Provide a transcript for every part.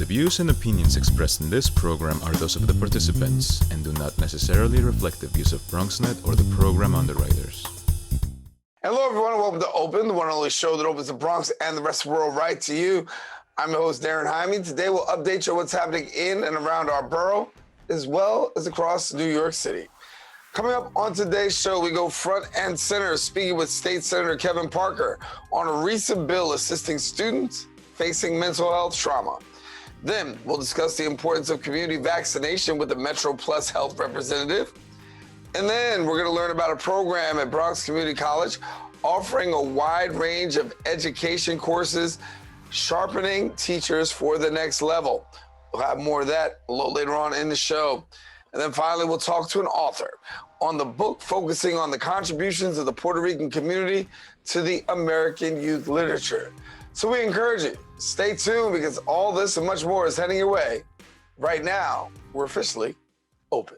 views and opinions expressed in this program are those of the participants and do not necessarily reflect the views of BronxNet or the program underwriters. Hello, everyone, and welcome to Open, the one and only show that opens the Bronx and the rest of the world right to you. I'm your host, Daren Jaime. Today, we'll update you on what's happening in and around our borough, as well as across New York City. Coming up on today's show, we go front and center, speaking with State Senator Kevin Parker on a recent bill assisting students facing mental health trauma. Then, we'll discuss the importance of community vaccination with the MetroPlusHealth representative. And then we're going to learn about a program at Bronx Community College offering a wide range of education courses, sharpening teachers for the next level. We'll have more of that a little later on in the show. And then finally, we'll talk to an author on the book focusing on the contributions of the Puerto Rican community to the American youth literature. So we encourage you, stay tuned because all this and much more is heading your way. Right now, we're officially open.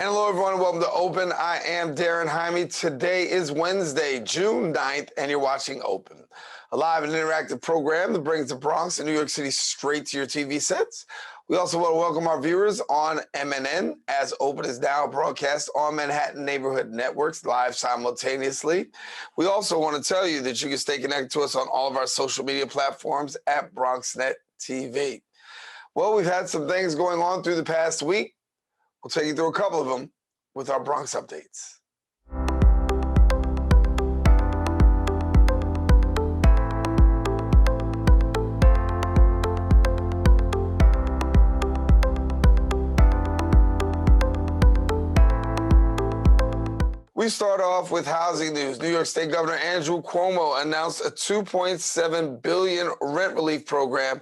Hello, everyone, and welcome to Open. I am Daren Jaime. Today is Wednesday, June 9th, and you're watching Open, a live and interactive program that brings the Bronx and New York City straight to your TV sets. We also want to welcome our viewers on MNN, as Open is now broadcast on Manhattan Neighborhood Networks live simultaneously. We also want to tell you that you can stay connected to us on all of our social media platforms at BronxNet TV. Well, we've had some things going on through the past week. We'll take you through a couple of them with our Bronx updates. We start off with housing news. New York State Governor Andrew Cuomo announced a $2.7 billion rent relief program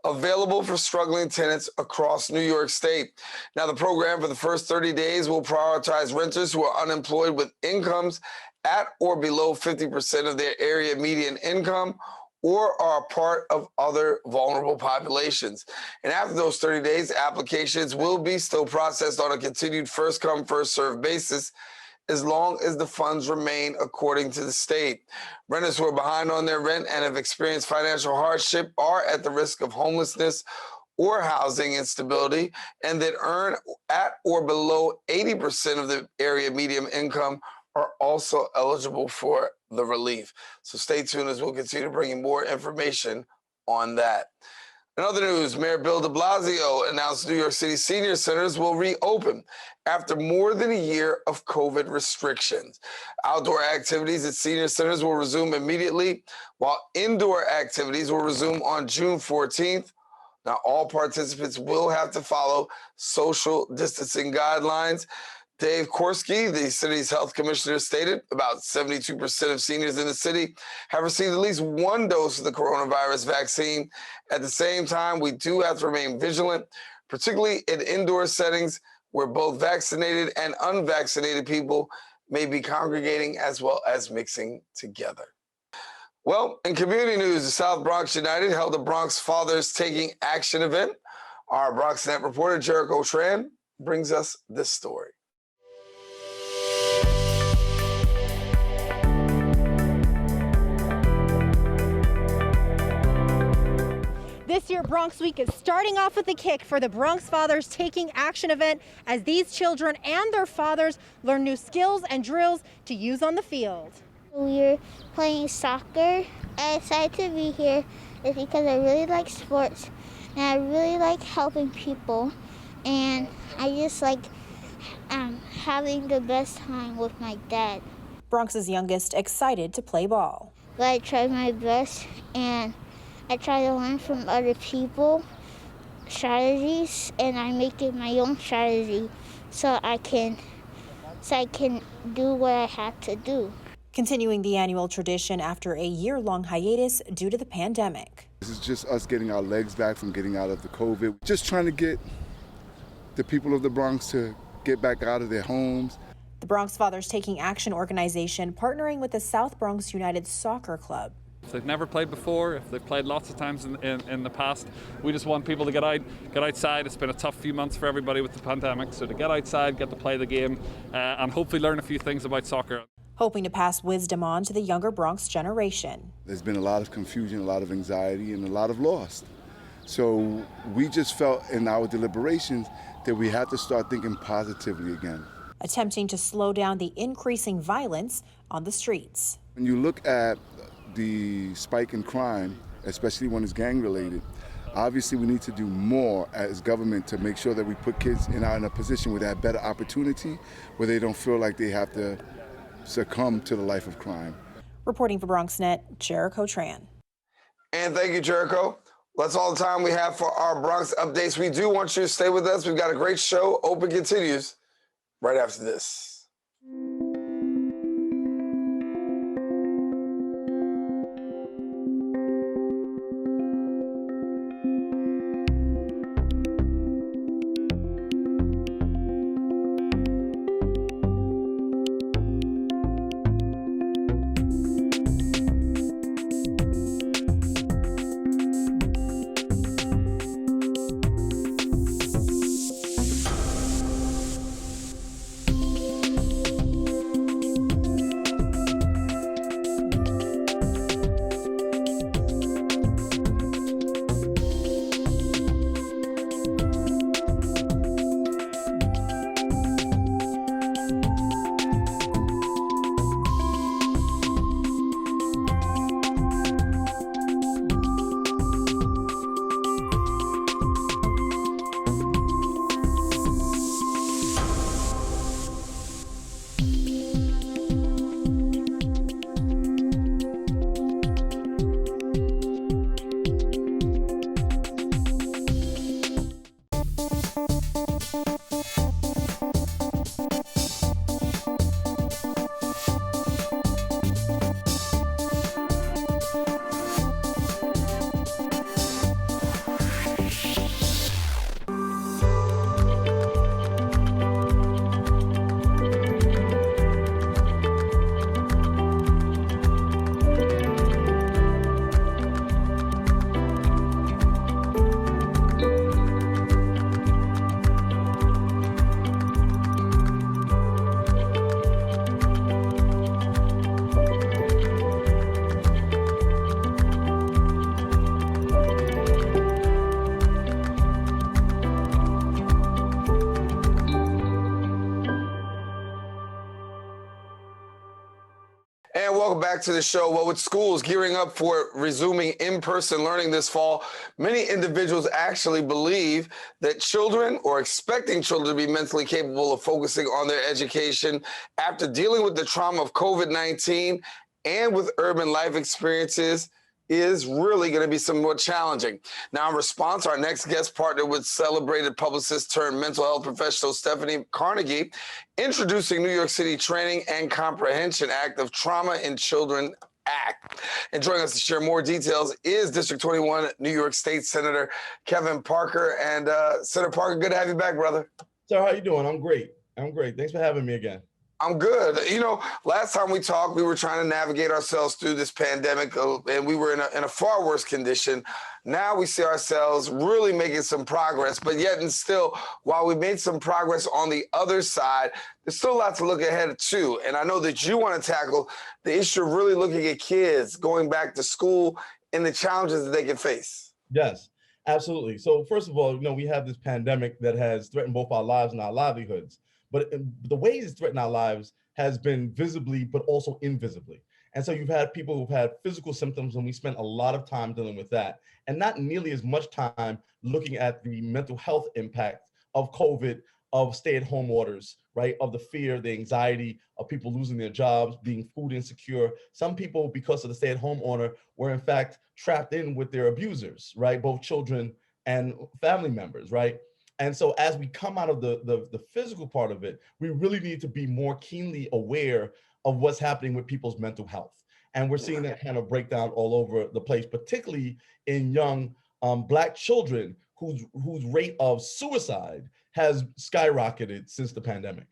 available for struggling tenants across New York State. Now, the program for the first 30 days will prioritize renters who are unemployed with incomes at or below 50% of their area median income or are part of other vulnerable populations. And after those 30 days, applications will be still processed on a continued first-come, first-served basis, as long as the funds remain according to the state. Renters who are behind on their rent and have experienced financial hardship are at the risk of homelessness or housing instability and that earn at or below 80% of the area median income are also eligible for the relief. So stay tuned as we'll continue to bring you more information on that. In other news, Mayor Bill de Blasio announced New York City senior centers will reopen after more than a year of COVID restrictions. Outdoor activities at senior centers will resume immediately, while indoor activities will resume on June 14th. Now, all participants will have to follow social distancing guidelines. Dave Korski, the city's health commissioner, stated about 72% of seniors in the city have received at least one dose of the coronavirus vaccine. At the same time, we do have to remain vigilant, particularly in indoor settings where both vaccinated and unvaccinated people may be congregating as well as mixing together. Well, in community news, the South Bronx United held a Bronx Fathers Taking Action event. Our BronxNet reporter, Jericho Tran, brings us this story. This year, Bronx Week is starting off with a kick for the Bronx Fathers Taking Action event as these children and their fathers learn new skills and drills to use on the field. We're playing soccer. I'm excited to be here is because I really like sports and I really like helping people and I just like having the best time with my dad. Bronx's youngest excited to play ball. But I try my best and I try to learn from other people strategies and I make it my own strategy so I can do what I have to do. continuing the annual tradition after a year-long hiatus due to the pandemic. This is just us getting our legs back from getting out of the COVID, just trying to get the people of the Bronx to get back out of their homes. The Bronx Fathers Taking Action organization partnering with the South Bronx United Soccer Club. If they've never played before, if they've played lots of times in the past, we just want people to get outside. It's been a tough few months for everybody with the pandemic, so to get outside, get to play the game, and hopefully learn a few things about soccer. Hoping to pass wisdom on to the younger Bronx generation. There's been a lot of confusion, a lot of anxiety, and a lot of loss. So we just felt in our deliberations that we had to start thinking positively again. Attempting to slow down the increasing violence on the streets. When you look at the spike in crime, especially when it's gang-related, obviously we need to do more as government to make sure that we put kids in a position where they have better opportunity, where they don't feel like they have to succumb to the life of crime. Reporting for BronxNet, Jericho Tran. And thank you, Jericho. That's all the time we have for our Bronx updates. We do want you to stay with us. We've got a great show. Open continues right after this. And welcome back to the show. Well, with schools gearing up for resuming in-person learning this fall, many individuals actually believe that children or expecting children to be mentally capable of focusing on their education after dealing with the trauma of COVID-19 and with urban life experiences is really going to be somewhat challenging. Now, in response, our next guest partnered with celebrated publicist turned mental health professional Stephanie Carnegie, introducing New York City Training and Comprehension Act of Trauma in Children Act. And joining us to share more details is District 21 New York State Senator Kevin Parker. And Senator Parker, good to have you back, brother. Sir, how you doing? I'm great. Thanks for having me again. I'm good. You know, last time we talked, we were trying to navigate ourselves through this pandemic, and we were in a far worse condition. Now we see ourselves really making some progress, but yet and still, while we made some progress on the other side, there's still a lot to look ahead to. And I know that you want to tackle the issue of really looking at kids going back to school and the challenges that they can face. Yes, absolutely. So first of all, we have this pandemic that has threatened both our lives and our livelihoods. But the ways it's threatened our lives has been visibly, but also invisibly. And so you've had people who've had physical symptoms, and we spent a lot of time dealing with that, and not nearly as much time looking at the mental health impact of COVID, of stay-at-home orders, right? Of the fear, the anxiety of people losing their jobs, being food insecure. Some people, because of the stay-at-home order, were in fact trapped in with their abusers, right? Both children and family members, right? And so as we come out of the physical part of it, we really need to be more keenly aware of what's happening with people's mental health. And we're seeing that kind of breakdown all over the place, particularly in young Black children whose rate of suicide has skyrocketed since the pandemic.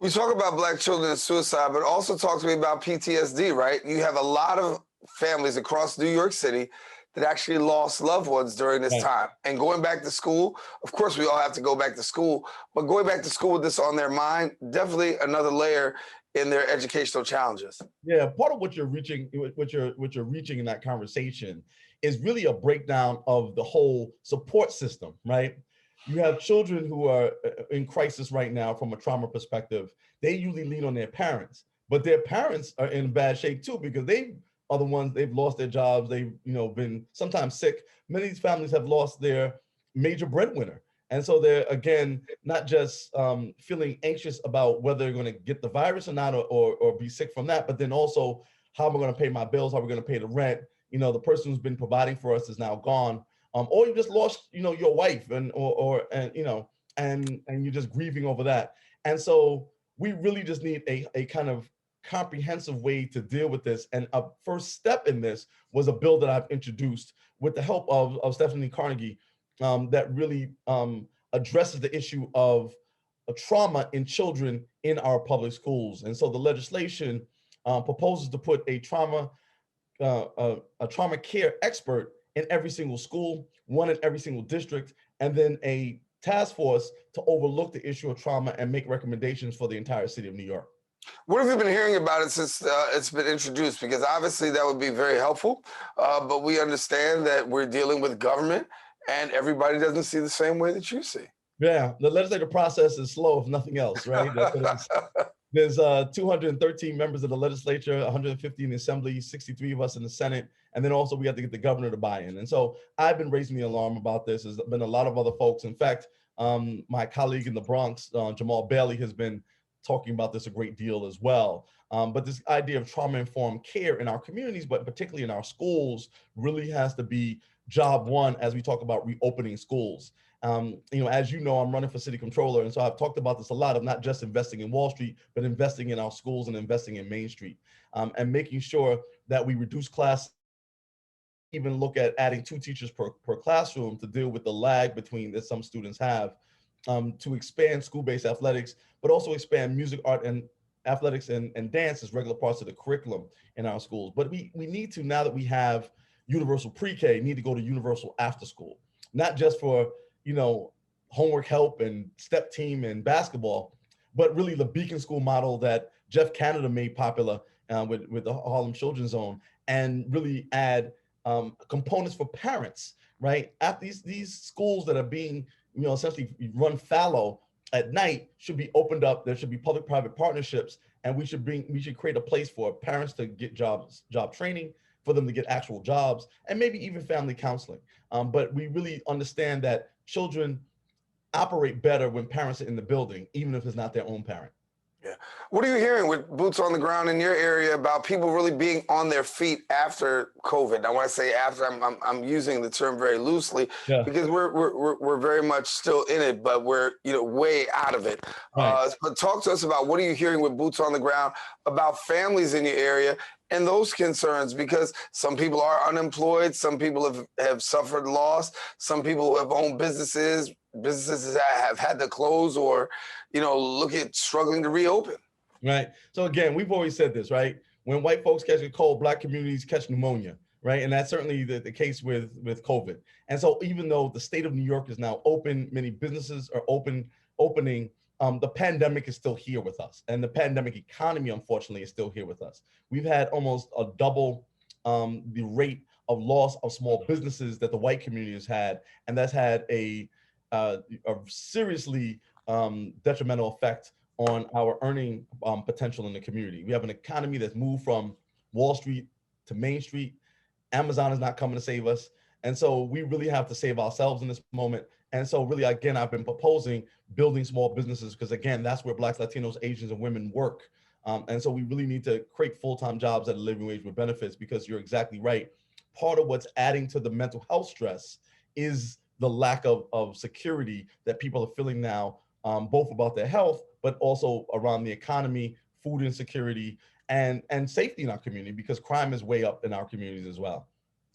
We talk about Black children and suicide, but also talk to me about PTSD, right? You have a lot of families across New York City that actually lost loved ones during this time. And going back to school, of course, we all have to go back to school, but going back to school with this on their mind, definitely another layer in their educational challenges. Yeah, part of what you're reaching in that conversation is really a breakdown of the whole support system, right? You have children who are in crisis right now from a trauma perspective. They usually lean on their parents, but their parents are in bad shape too, because they are the ones, they've lost their jobs. They've been sometimes sick. Many of these families have lost their major breadwinner. And so they're, again, not just feeling anxious about whether they're going to get the virus or not, or be sick from that, but then also, how am I going to pay my bills? How are we going to pay the rent? The person who's been providing for us is now gone. Or you just lost, your wife, and you're just grieving over that. And so we really just need a kind of comprehensive way to deal with this. And a first step in this was a bill that I've introduced with the help of Stephanie Carnegie, that really addresses the issue of trauma in children in our public schools. And so the legislation proposes to put a trauma care expert in every single school, one in every single district, and then a task force to overlook the issue of trauma and make recommendations for the entire city of New York. What have you been hearing about it since it's been introduced? Because obviously that would be very helpful, but we understand that we're dealing with government and everybody doesn't see the same way that you see. Yeah, the legislative process is slow, if nothing else, right? There's 213 members of the legislature, 150 in the assembly, 63 of us in the Senate. And then also we have to get the governor to buy in. And so I've been raising the alarm about this. There's been a lot of other folks. In fact, my colleague in the Bronx, Jamal Bailey, has been talking about this a great deal as well. But this idea of trauma-informed care in our communities, but particularly in our schools, really has to be job one as we talk about reopening schools. As you know, I'm running for city controller, and so I've talked about this a lot of not just investing in Wall Street, but investing in our schools and investing in Main Street, and making sure that we reduce class, even look at adding 2 teachers per classroom to deal with the lag between that some students have, to expand school-based athletics, but also expand music, art, and athletics and dance as regular parts of the curriculum in our schools. But we need to, now that we have universal pre-K, need to go to universal after school, not just for homework help and step team and basketball, but really the Beacon School model that Jeff Canada made popular with the Harlem Children's Zone, and really add components for parents, right? At these schools that are being, essentially run fallow at night should be opened up. There should be public-private partnerships, and we should create a place for parents to get job training, for them to get actual jobs, and maybe even family counseling. But we really understand that children operate better when parents are in the building, even if it's not their own parent. Yeah. What are you hearing with boots on the ground in your area about people really being on their feet after COVID? Now, when I say after, I'm using the term very loosely, because we're very much still in it, but we're way out of it. Right. But talk to us about what are you hearing with boots on the ground about families in your area and those concerns, because some people are unemployed, some people have suffered loss, some people have owned businesses that have had to close or, look at struggling to reopen. Right. So again, we've always said this, right? When white folks catch a cold, Black communities catch pneumonia, right? And that's certainly the case with COVID. And so even though the state of New York is now open, many businesses are opening, the pandemic is still here with us. And the pandemic economy, unfortunately, is still here with us. We've had almost a double the rate of loss of small businesses that the white community has had. And that's had a seriously detrimental effect on our earning potential in the community. We have an economy that's moved from Wall Street to Main Street. Amazon is not coming to save us. And so we really have to save ourselves in this moment. And so really, again, I've been proposing building small businesses because, again, that's where Blacks, Latinos, Asians, and women work. And so we really need to create full-time jobs at a living wage with benefits, because you're exactly right. Part of what's adding to the mental health stress is the lack of security that people are feeling now, both about their health, but also around the economy, food insecurity, and safety in our community, because crime is way up in our communities as well.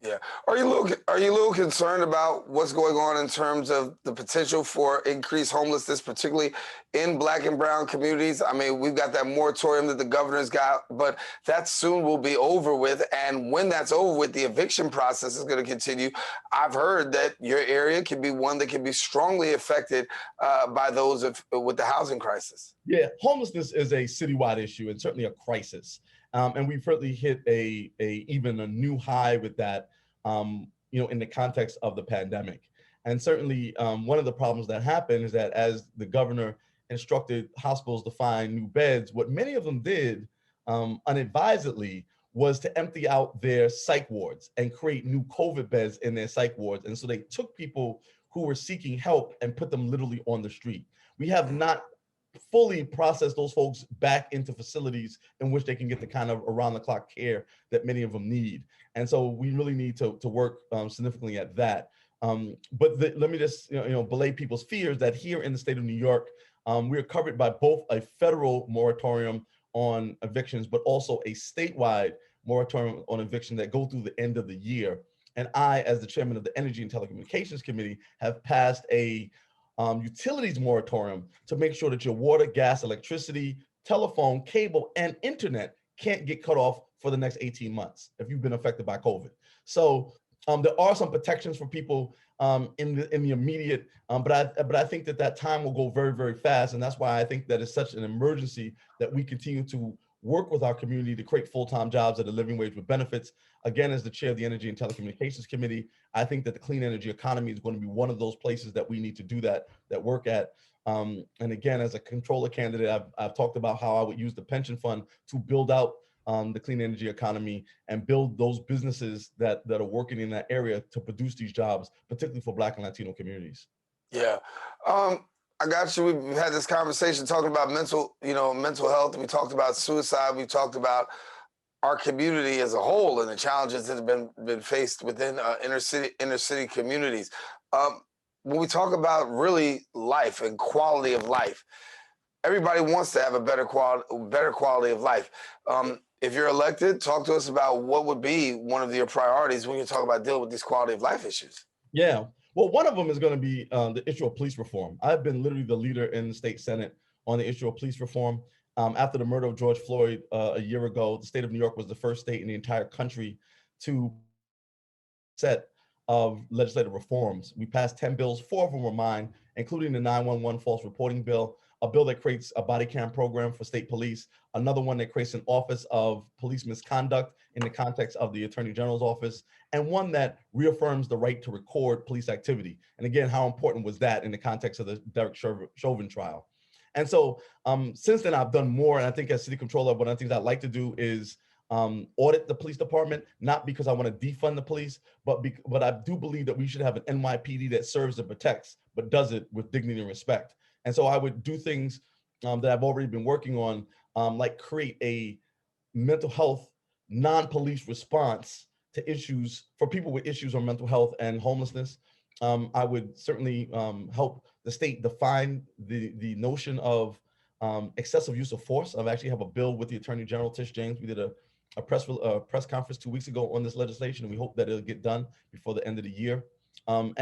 Yeah. Are you a little concerned about what's going on in terms of the potential for increased homelessness, particularly in Black and brown communities? I mean, we've got that moratorium that the governor's got, but that soon will be over with. And when that's over with, the eviction process is going to continue. I've heard that your area can be one that can be strongly affected by those with the housing crisis. Yeah, homelessness is a citywide issue and certainly a crisis. And we've certainly hit even a new high with that, in the context of the pandemic. And certainly one of the problems that happened is that as the governor instructed hospitals to find new beds, what many of them did unadvisedly was to empty out their psych wards and create new COVID beds in their psych wards. And so they took people who were seeking help and put them literally on the street. We have not fully process those folks back into facilities in which they can get the kind of around-the-clock care that many of them need. And so we really need to work significantly at that. But let me just belay people's fears that here in the state of New York, we are covered by both a federal moratorium on evictions, but also a statewide moratorium on eviction that go through the end of the year. And I, as the chairman of the Energy and Telecommunications Committee, have passed a utilities moratorium to make sure that your water, gas, electricity, telephone, cable, and internet can't get cut off for the next 18 months if you've been affected by COVID. So there are some protections for people in the immediate, but I think that time will go very, very fast. And that's why I think that it's such an emergency that we continue to work with our community to create full-time jobs at a living wage with benefits. Again, as the chair of the Energy and Telecommunications Committee, I think that the clean energy economy is going to be one of those places that we need to do that work at. And again, as a controller candidate, I've talked about how I would use the pension fund to build out the clean energy economy and build those businesses that are working in that area to produce these jobs, particularly for Black and Latino communities. Yeah. I got you. We've had this conversation talking about mental health. We talked about suicide. We talked about our community as a whole and the challenges that have been faced within inner city communities. When we talk about really life and quality of life, everybody wants to have a better quality of life. If you're elected, talk to us about what would be one of your priorities when you talk about dealing with these quality of life issues. Yeah. Well, one of them is going to be the issue of police reform. I've been literally the leader in the state Senate on the issue of police reform. After the murder of George Floyd a year ago, the state of New York was the first state in the entire country to set of legislative reforms. We passed 10 bills, 4 of them were mine, including the 911 false reporting bill, a bill that creates a body cam program for state police, another one that creates an office of police misconduct in the context of the Attorney General's office, and one that reaffirms the right to record police activity. And again, how important was that in the context of the Derek Chauvin trial? And so since then, I've done more. And I think as city controller, one of the things I'd like to do is audit the police department, not because I want to defund the police, but I do believe that we should have an NYPD that serves and protects, but does it with dignity and respect. And so I would do things that I've already been working on, like create a mental health non-police response to issues for people with issues on mental health and homelessness. I would certainly help the state define the notion of excessive use of force. I actually have a bill with the Attorney General, Tish James. We did a press conference 2 weeks ago on this legislation, and we hope that it'll get done before the end of the year. And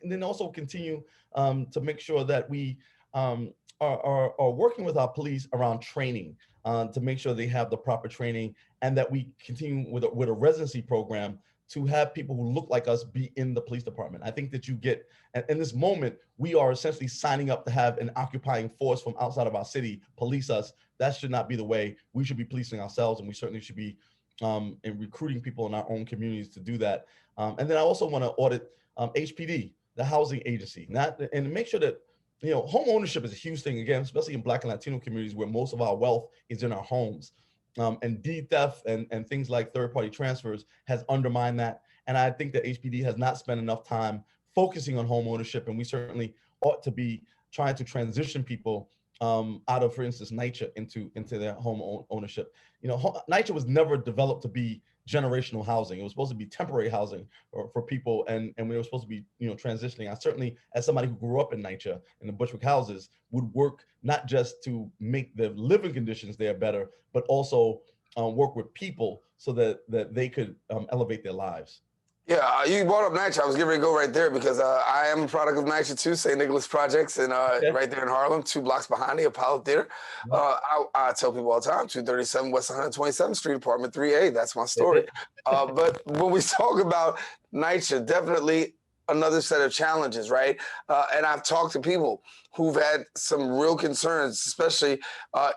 then also continue to make sure that we are working with our police around training to make sure they have the proper training, and that we continue with a residency program to have people who look like us be in the police department. I think that you get, in this moment, we are essentially signing up to have an occupying force from outside of our city police us. That should not be the way. We should be policing ourselves, and we certainly should be in recruiting people in our own communities to do that. And then I also want to audit HPD, the housing agency, and make sure that home ownership is a huge thing, again, especially in Black and Latino communities where most of our wealth is in our homes. And deed theft and things like third-party transfers has undermined that. And I think that HPD has not spent enough time focusing on home ownership, and we certainly ought to be trying to transition people out of, for instance, NYCHA into their home ownership. NYCHA was never developed to be generational housing. It was supposed to be temporary housing for people, and we were supposed to be, transitioning. I certainly, as somebody who grew up in NYCHA in the Bushwick houses, would work not just to make the living conditions there better, but also work with people so that they could elevate their lives. Yeah, you brought up NYCHA. I was getting ready to go right there because I am a product of NYCHA too, St. Nicholas Projects, and right there in Harlem, 2 blocks behind the Apollo Theater. I tell people all the time, 237 West 127th Street, Apartment 3A. That's my story. But when we talk about NYCHA, definitely another set of challenges, right? And I've talked to people who've had some real concerns, especially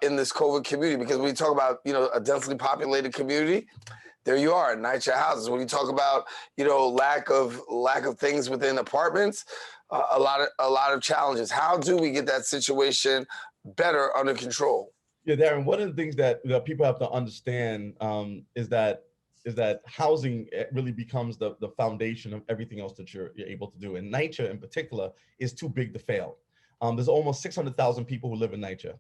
in this COVID community, because when you talk about, a densely populated community, there you are, NYCHA houses. When you talk about, lack of things within apartments, a lot of challenges. How do we get that situation better under control? Yeah, Daren, one of the things that people have to understand is that housing really becomes the foundation of everything else that you're able to do. And NYCHA in particular is too big to fail. There's almost 600,000 people who live in NYCHA.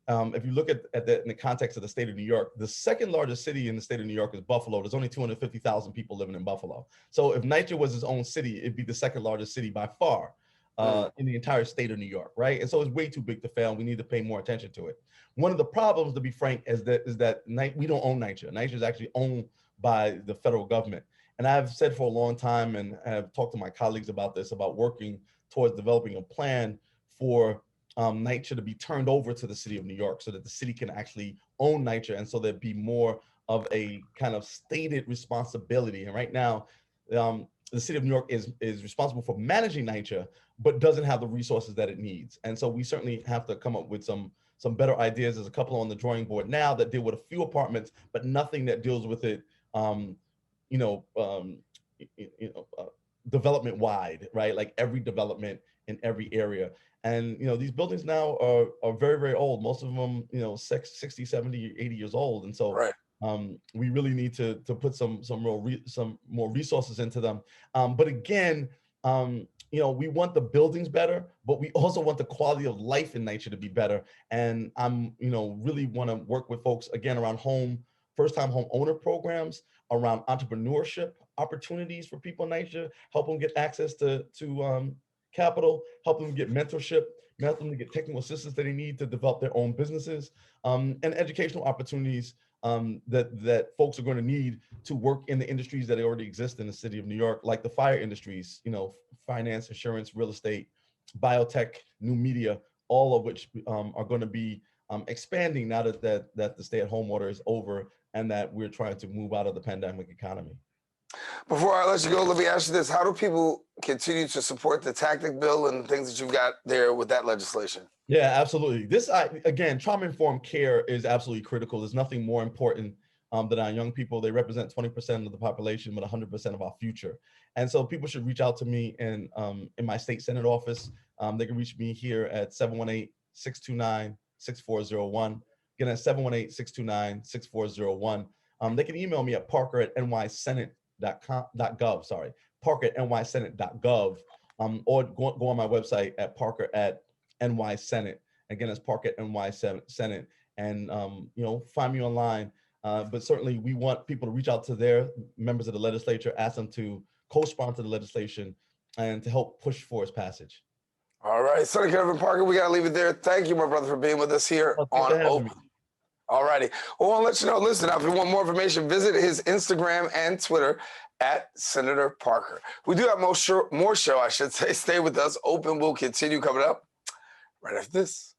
If you look at that in the context of the state of New York, the second largest city in the state of New York is Buffalo. There's only 250,000 people living in Buffalo. So if NYCHA was its own city, it'd be the second largest city by far in the entire state of New York, right? And so it's way too big to fail. We need to pay more attention to it. One of the problems, to be frank, is that we don't own NYCHA. NYCHA is actually owned by the federal government. And I've said for a long time, and have talked to my colleagues about this, about working towards developing a plan for NYCHA to be turned over to the city of New York so that the city can actually own NYCHA, and so there'd be more of a kind of stated responsibility. And right now, the city of New York is responsible for managing NYCHA, but doesn't have the resources that it needs. And so we certainly have to come up with some better ideas. There's a couple on the drawing board now that deal with a few apartments, but nothing that deals with it, development wide, right? Like every development in every area. And, these buildings now are very, very old. Most of them, 60, 70, 80 years old. And so we really need to put some more resources into them. But again, we want the buildings better, but we also want the quality of life in NYCHA to be better. And I'm, really want to work with folks again around first-time home owner programs, around entrepreneurship opportunities for people in NYCHA, help them get access to capital, help them get mentorship, help them to get technical assistance that they need to develop their own businesses, and educational opportunities that folks are going to need to work in the industries that already exist in the city of New York, like the fire industries, finance, insurance, real estate, biotech, new media, all of which are going to be expanding now that the stay-at-home order is over and that we're trying to move out of the pandemic economy. Before I let you go, let me ask you this. How do people continue to support the tactic bill and things that you've got there with that legislation? Yeah, absolutely. Again, trauma-informed care is absolutely critical. There's nothing more important than our young people. They represent 20% of the population, but 100% of our future. And so people should reach out to me in my state Senate office. They can reach me here at 718-629-6401. Again, at 718-629-6401. They can email me at parker@nysenate.gov, parker@nysenate.gov, or go on my website at parker@nysenate. Again, it's parker@nysenate, and find me online. But certainly we want people to reach out to their members of the legislature, ask them to co-sponsor the legislation and to help push for its passage. All right, Senator Kevin Parker, we got to leave it there. Thank you, my brother, for being with us here on Open. All righty. Well, I want to let you know, listen, if you want more information, visit his Instagram and Twitter at Senator Parker. We do have more show, I should say. Stay with us. Open will continue coming up right after this.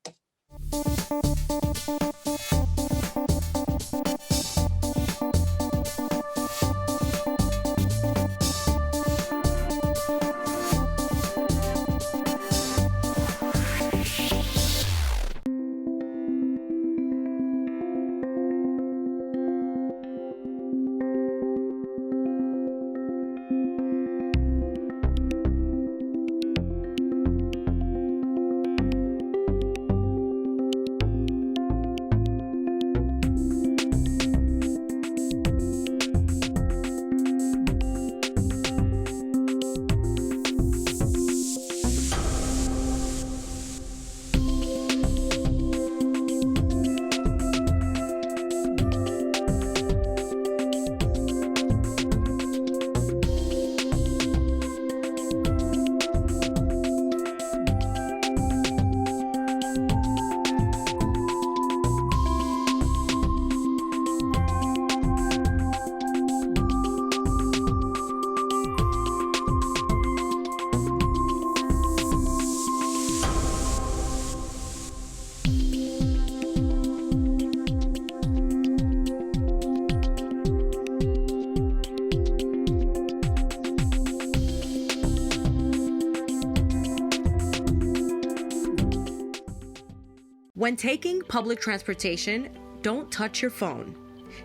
When taking public transportation, don't touch your phone.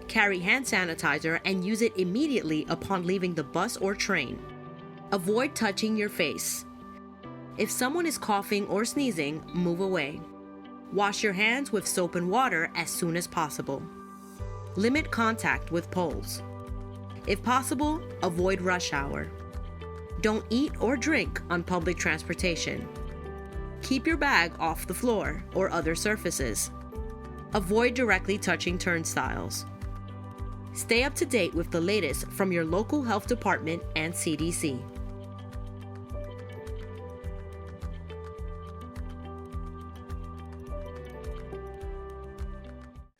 Carry hand sanitizer and use it immediately upon leaving the bus or train. Avoid touching your face. If someone is coughing or sneezing, move away. Wash your hands with soap and water as soon as possible. Limit contact with poles. If possible, avoid rush hour. Don't eat or drink on public transportation. Keep your bag off the floor or other surfaces. Avoid directly touching turnstiles. Stay up to date with the latest from your local health department and CDC.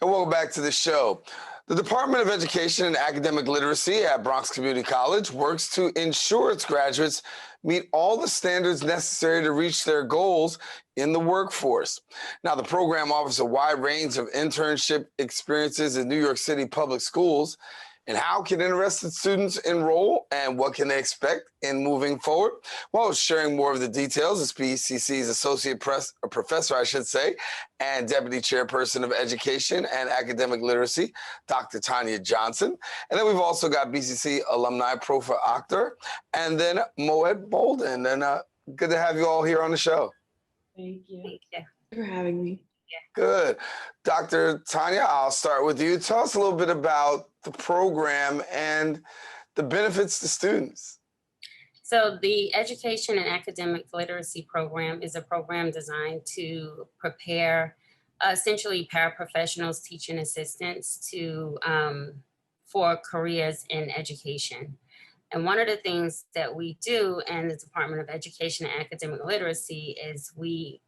And welcome back to the show. The Department of Education and Academic Literacy at Bronx Community College works to ensure its graduates meet all the standards necessary to reach their goals in the workforce. Now, the program offers a wide range of internship experiences in New York City public schools. And how can interested students enroll, and what can they expect in moving forward? Well, sharing more of the details is BCC's Associate Professor, and Deputy Chairperson of Education and Academic Literacy, Dr. Tonya Johnson. And then we've also got BCC alumni Propa Akter, and then Moet Bolden. And good to have you all here on the show. Thank you. Thank you for having me. Good. Dr. Tonya, I'll start with you. Tell us a little bit about the program and the benefits to students. So the Education and Academic Literacy Program is a program designed to prepare essentially paraprofessionals, teaching assistants for careers in education. And one of the things that we do in the Department of Education and Academic Literacy is we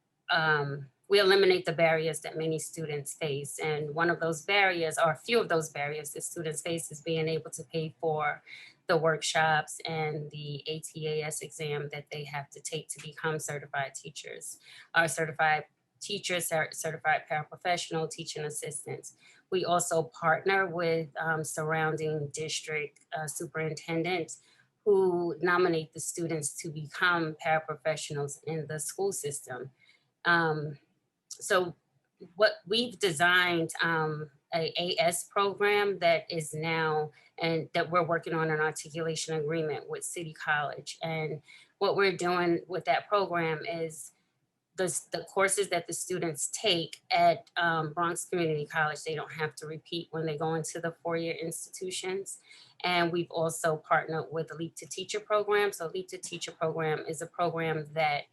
eliminate the barriers that many students face. And one of those barriers, or a few of those barriers that students face, is being able to pay for the workshops and the ATAS exam that they have to take to become certified teachers, or certified teachers, certified paraprofessional, teaching assistants. We also partner with surrounding district superintendents who nominate the students to become paraprofessionals in the school system. So what we've designed a AS program that is now, and that we're working on an articulation agreement with City College. And what we're doing with that program is the courses that the students take at Bronx Community College, they don't have to repeat when they go into the four-year institutions. And we've also partnered with the Leap to Teacher program. So Leap to Teacher program is a program that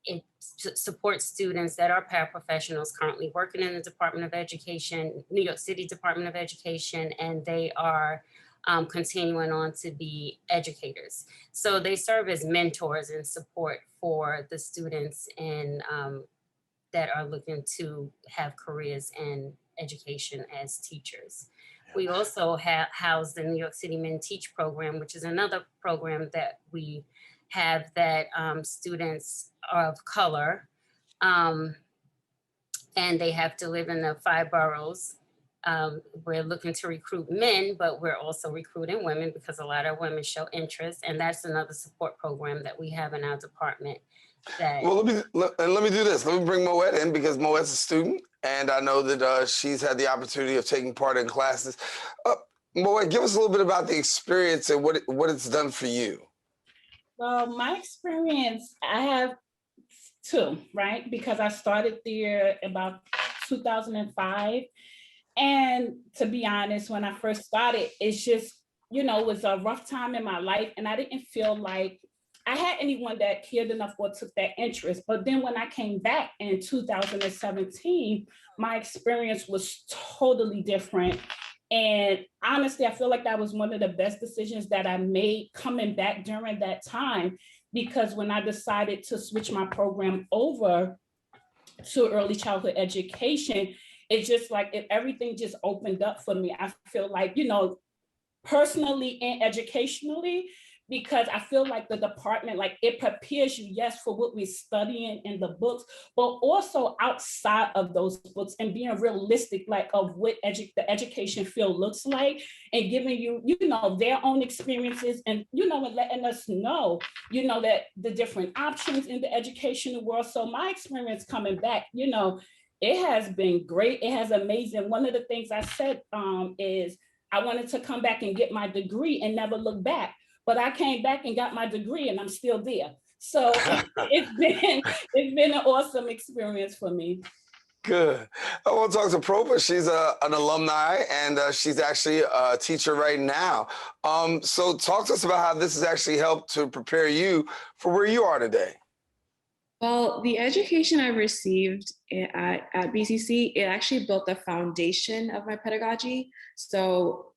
it supports students that are paraprofessionals currently working in the Department of Education, New York City Department of Education, and they are continuing on to be educators. So they serve as mentors and support for the students that are looking to have careers in education as teachers. We also house the New York City Men Teach program, which is another program that we have that students of color, and they have to live in the 5 boroughs. We're looking to recruit men, but we're also recruiting women because a lot of women show interest, and that's another support program that we have in our department. Well, let me do this. Let me bring Moet in, because Moet's a student, and I know that she's had the opportunity of taking part in classes. Moet, give us a little bit about the experience and what it's done for you. Well, my experience, I have 2, right? Because I started there about 2005. And to be honest, when I first started, it's just, it was a rough time in my life. And I didn't feel like I had anyone that cared enough or took that interest. But then when I came back in 2017, my experience was totally different. And honestly, I feel like that was one of the best decisions that I made coming back during that time, because when I decided to switch my program over to early childhood education, it's just like everything just opened up for me. I feel like, personally and educationally, because I feel like the department, like it prepares you, yes, for what we're studying in the books, but also outside of those books and being realistic, like of what the education field looks like, and giving you, you know, their own experiences, and, you know, and letting us know, you know, that the different options in the educational world. So my experience coming back, you know, it has been great. It has amazing. One of the things I said is I wanted to come back and get my degree and never look back. But I came back and got my degree and I'm still there. So it's been an awesome experience for me. Good. I want to talk to Propa. She's an alumni, and she's actually a teacher right now. So talk to us about how this has actually helped to prepare you for where you are today. Well, the education I received at BCC, it actually built the foundation of my pedagogy. So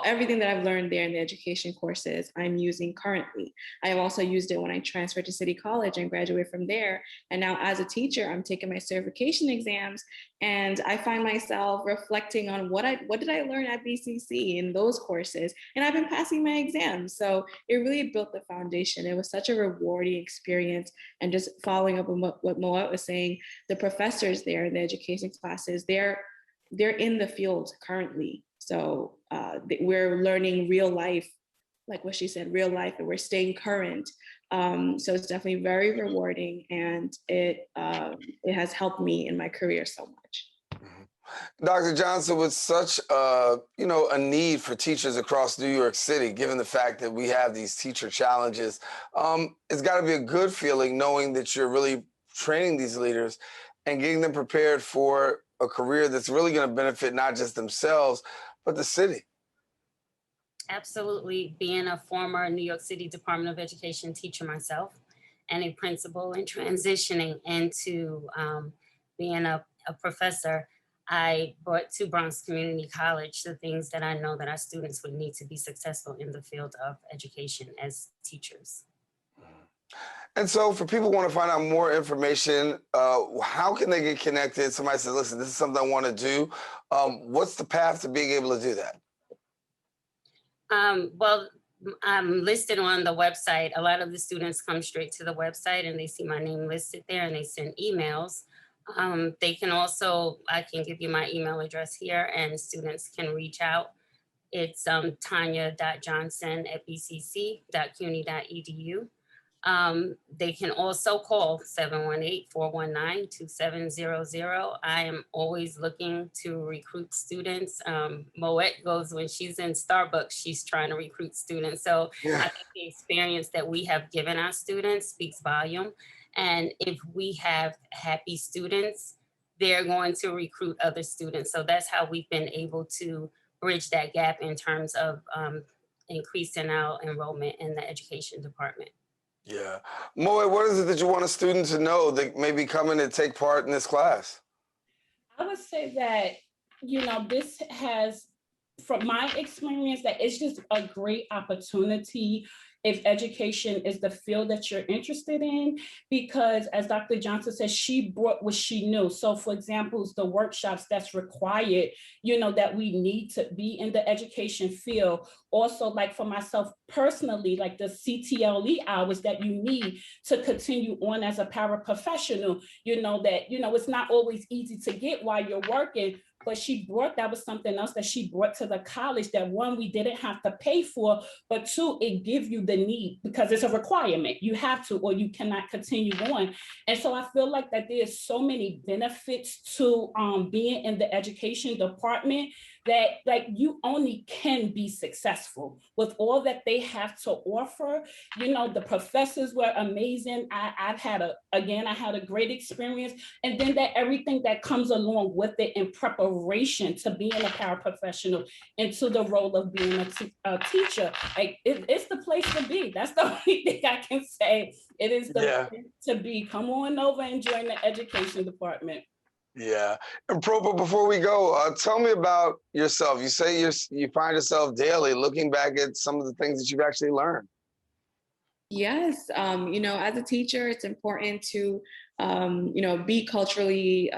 everything that I've learned there in the education courses, I'm using currently. I have also used it when I transferred to City College and graduated from there. And now as a teacher, I'm taking my certification exams, and I find myself reflecting on what did I learn at BCC in those courses, and I've been passing my exams. So it really built the foundation. It was such a rewarding experience. And just following up on what Moet was saying, the professors there in the education classes, they're in the field currently. So we're learning real life, like what she said, real life, and we're staying current. So it's definitely very rewarding, and it has helped me in my career so much. Dr. Johnson, with such a need for teachers across New York City, given the fact that we have these teacher challenges, it's got to be a good feeling knowing that you're really training these leaders and getting them prepared for a career that's really going to benefit not just themselves, but the city. Absolutely. Being a former New York City Department of Education teacher myself, and a principal, and transitioning into being a professor, I brought to Bronx Community College the things that I know that our students would need to be successful in the field of education as teachers. And so for people who want to find out more information, how can they get connected? Somebody says, listen, this is something I want to do. What's the path to being able to do that? Well, I'm listed on the website. A lot of the students come straight to the website and they see my name listed there and they send emails. They can also, I can give you my email address here and students can reach out. It's tonya.johnson@bcc.cuny.edu. They can also call 718-419-2700. I am always looking to recruit students. Moet goes, when she's in Starbucks, she's trying to recruit students. So yeah. I think the experience that we have given our students speaks volume. And if we have happy students, they're going to recruit other students. So that's how we've been able to bridge that gap in terms of increasing our enrollment in the education department. Yeah. Moet, what is it that you want a student to know that maybe come in and take part in this class? I would say that, this has, from my experience, that it's just a great opportunity if education is the field that you're interested in, because as Dr. Johnson said, she brought what she knew. So for example, the workshops that's required, that we need to be in the education field. Also, like for myself personally, like the CTLE hours that you need to continue on as a paraprofessional, it's not always easy to get while you're working. But that was something else that she brought to the college, that one, we didn't have to pay for, but two, it gives you the need because it's a requirement. You have to, or you cannot continue on. And so I feel like that there's so many benefits to being in the education department that like you only can be successful with all that they have to offer. The professors were amazing. I had a great experience. And then that everything that comes along with it in preparation to being a paraprofessional into the role of being a teacher, like it's the place to be. That's the only thing I can say. It is the place to be. Come on over and join the education department. Yeah. And Propa, before we go, tell me about yourself. You say you find yourself daily looking back at some of the things that you've actually learned. Yes. As a teacher, it's important to, be culturally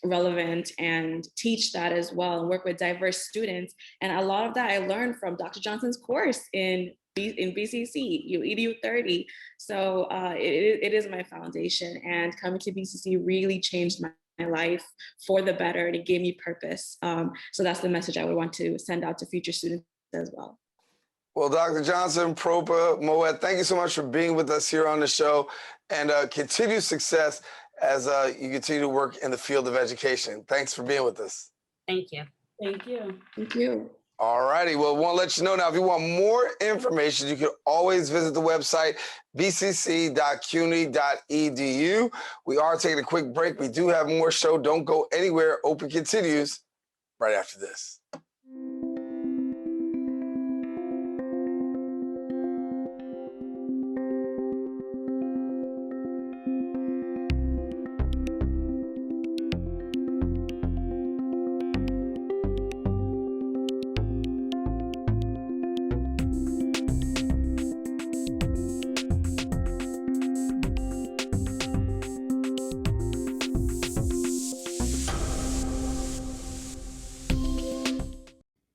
relevant and teach that as well and work with diverse students. And a lot of that I learned from Dr. Johnson's course in in BCC, EDU 30. So it is my foundation, and coming to BCC really changed my life for the better, and it gave me purpose. So that's the message I would want to send out to future students as well. Well, Dr. Johnson, Propa, Moet, thank you so much for being with us here on the show, and continued success as you continue to work in the field of education. Thanks for being with us. Thank you. Thank you. Thank you. All righty. Well, I want to let you know now, if you want more information, you can always visit the website, bcc.cuny.edu. We are taking a quick break. We do have more show. Don't go anywhere. Open continues right after this.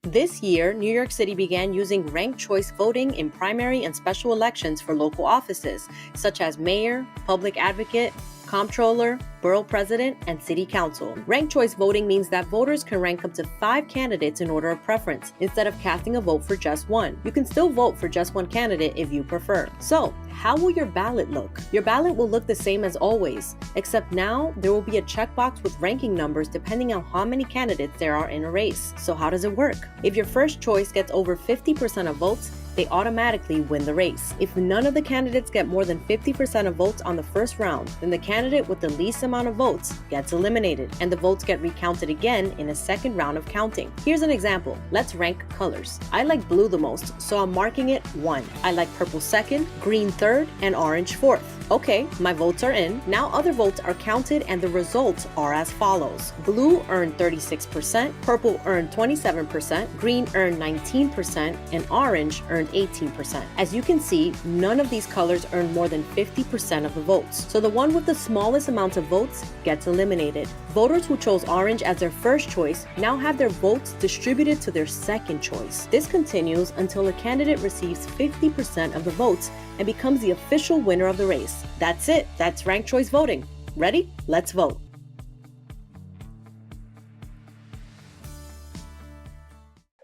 This year, New York City began using ranked choice voting in primary and special elections for local offices, such as mayor, public advocate, comptroller, borough president, and city council. Ranked choice voting means that voters can rank up to 5 candidates in order of preference, instead of casting a vote for just one. You can still vote for just one candidate if you prefer. So, how will your ballot look? Your ballot will look the same as always, except now there will be a checkbox with ranking numbers depending on how many candidates there are in a race. So how does it work? If your first choice gets over 50% of votes, they automatically win the race. If none of the candidates get more than 50% of votes on the first round, then the candidate with the least amount of votes gets eliminated, and the votes get recounted again in a second round of counting. Here's an example. Let's rank colors. I like blue the most, so I'm marking it 1. I like purple second, green third, and orange fourth. Okay, my votes are in. Now other votes are counted, and the results are as follows. Blue earned 36%, purple earned 27%, green earned 19%, and orange earned 18%. As you can see, none of these colors earned more than 50% of the votes. So the one with the smallest amount of votes gets eliminated. Voters who chose orange as their first choice now have their votes distributed to their second choice. This continues until a candidate receives 50% of the votes and becomes the official winner of the race. That's it. That's ranked choice voting. Ready? Let's vote.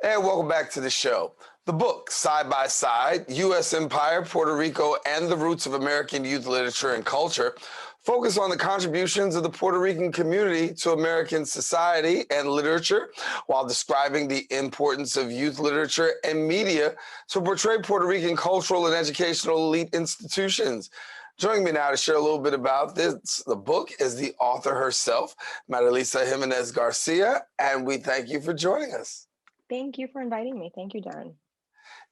And welcome back to the show. The book, Side by Side, U.S. Empire, Puerto Rico, and the Roots of American Youth Literature and Culture, focus on the contributions of the Puerto Rican community to American society and literature, while describing the importance of youth literature and media to portray Puerto Rican cultural and educational elite institutions. Joining me now to share a little bit about the book is the author herself, Marilisa Jiménez García, and we thank you for joining us. Thank you for inviting me. Thank you, Daren.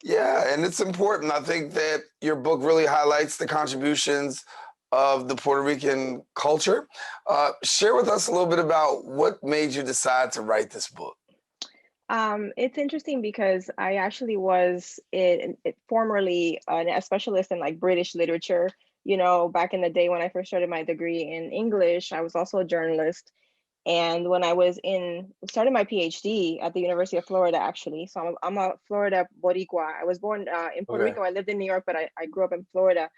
Yeah, and it's important. I think that your book really highlights the contributions of the Puerto Rican culture. Share with us a little bit about what made you decide to write this book. It's interesting because I actually was formerly a specialist in like British literature. You know, back in the day when I first started my degree in English, I was also a journalist. And when I was started my PhD at the University of Florida, actually. So I'm a Florida Boricua. I was born in Puerto Rico. I lived in New York, but I grew up in Florida.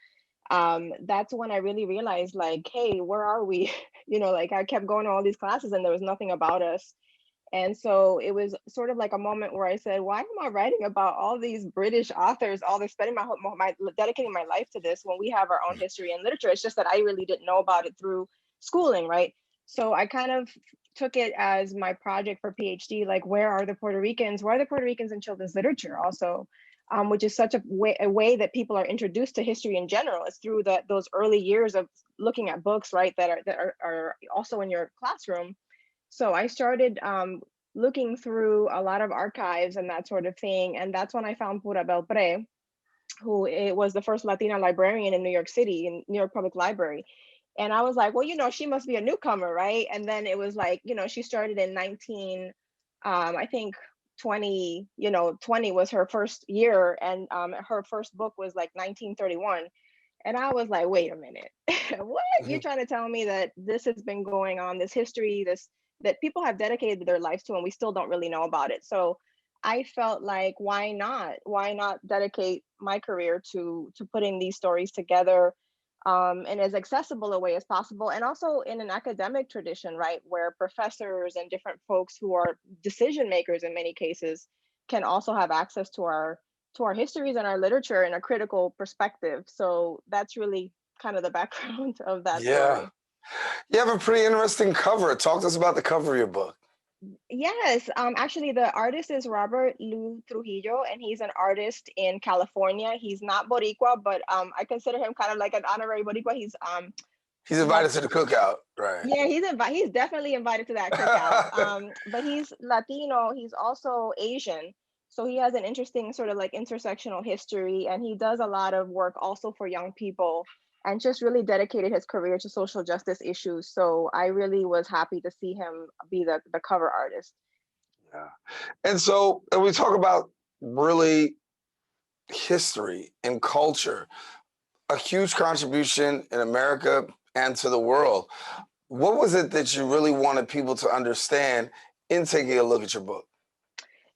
That's when I really realized, like, hey, where are we? You know, like I kept going to all these classes and there was nothing about us. And so it was sort of like a moment where I said, why am I writing about all these British authors, all this, spending dedicating my life to this when we have our own history and literature? It's just that I really didn't know about it through schooling, right? So I kind of took it as my project for PhD, like where are the Puerto Ricans? Where are the Puerto Ricans in children's literature also, which is such a way that people are introduced to history in general. It's through those early years of looking at books, right, that are also in your classroom. So I started looking through a lot of archives and that sort of thing. And that's when I found Pura Belpré, who was the first Latina librarian in New York City, in New York Public Library. And I was like, well, you know, she must be a newcomer, right? And then it was like, you know, she started in 20, you know, 20 was her first year. And her first book was like 1931. And I was like, wait a minute, what? You're trying to tell me that this has been going on, this history, that people have dedicated their lives to, and we still don't really know about it. So I felt like, why not? Why not dedicate my career to putting these stories together in as accessible a way as possible, and also in an academic tradition, right, where professors and different folks who are decision makers in many cases can also have access to our histories and our literature in a critical perspective. So that's really kind of the background of that Yeah. story. You have a pretty interesting cover. Talk to us about the cover of your book. Yes, actually, the artist is Robert Lu Trujillo, and he's an artist in California. He's not Boricua, but I consider him kind of like an honorary Boricua. He's invited to the cookout, right? Yeah, he's definitely invited to that cookout. But he's Latino. He's also Asian, so he has an interesting sort of like intersectional history, and he does a lot of work also for young people, and just really dedicated his career to social justice issues. So I really was happy to see him be the cover artist. Yeah. And so and we talk about really history and culture, a huge contribution in America and to the world. What was it that you really wanted people to understand in taking a look at your book?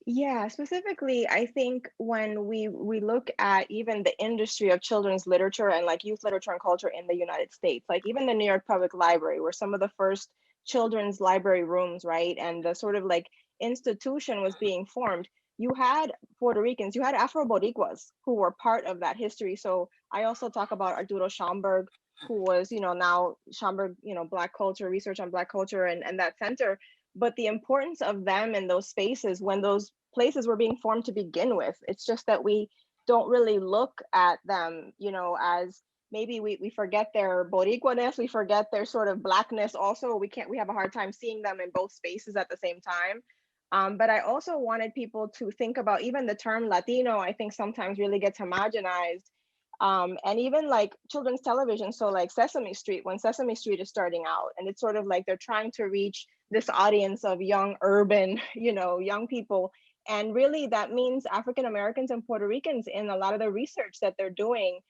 Yeah, specifically, I think when we look at even the industry of children's literature and like youth literature and culture in the United States, like even the New York Public Library were some of the first children's library rooms, right? And the sort of like institution was being formed. You had Puerto Ricans, you had Afro Boricuas who were part of that history. So I also talk about Arturo Schomburg, who was, now Schomburg, Black culture, research on Black culture and that center. But the importance of them in those spaces when those places were being formed to begin with. It's just that we don't really look at them, as maybe we forget their Boricuaness, we forget their sort of Blackness also. We have a hard time seeing them in both spaces at the same time. But I also wanted people to think about even the term Latino, I think sometimes really gets homogenized. And even like children's television, so like Sesame Street, when Sesame Street is starting out, and it's sort of like they're trying to reach this audience of young urban, young people. And really that means African Americans and Puerto Ricans in a lot of the research that they're doing.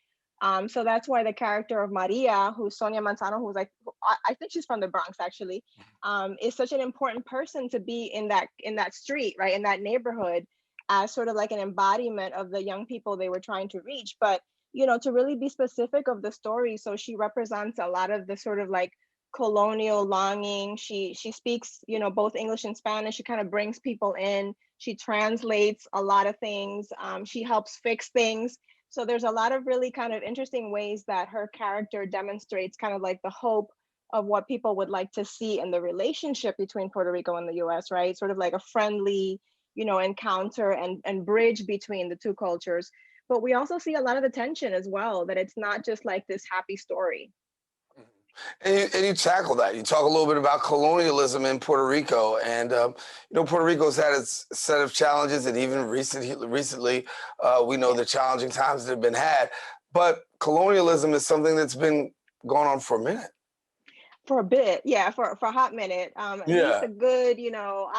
So that's why the character of Maria, who's Sonia Manzano, who's like, I think she's from the Bronx actually, is such an important person to be in that street, right, in that neighborhood, as sort of like an embodiment of the young people they were trying to reach. But to really be specific of the story, so she represents a lot of the sort of like colonial longing. She speaks, both English and Spanish. She kind of brings people in. She translates a lot of things. She helps fix things. So there's a lot of really kind of interesting ways that her character demonstrates kind of like the hope of what people would like to see in the relationship between Puerto Rico and the US, right? Sort of like a friendly, encounter and bridge between the two cultures. But we also see a lot of the tension as well, that it's not just like this happy story. And you tackle that. You talk a little bit about colonialism in Puerto Rico, and Puerto Rico's had its set of challenges, and even recently, we know the challenging times that have been had. But colonialism is something that's been going on for a minute. For a bit, yeah, for a hot minute. At least a good,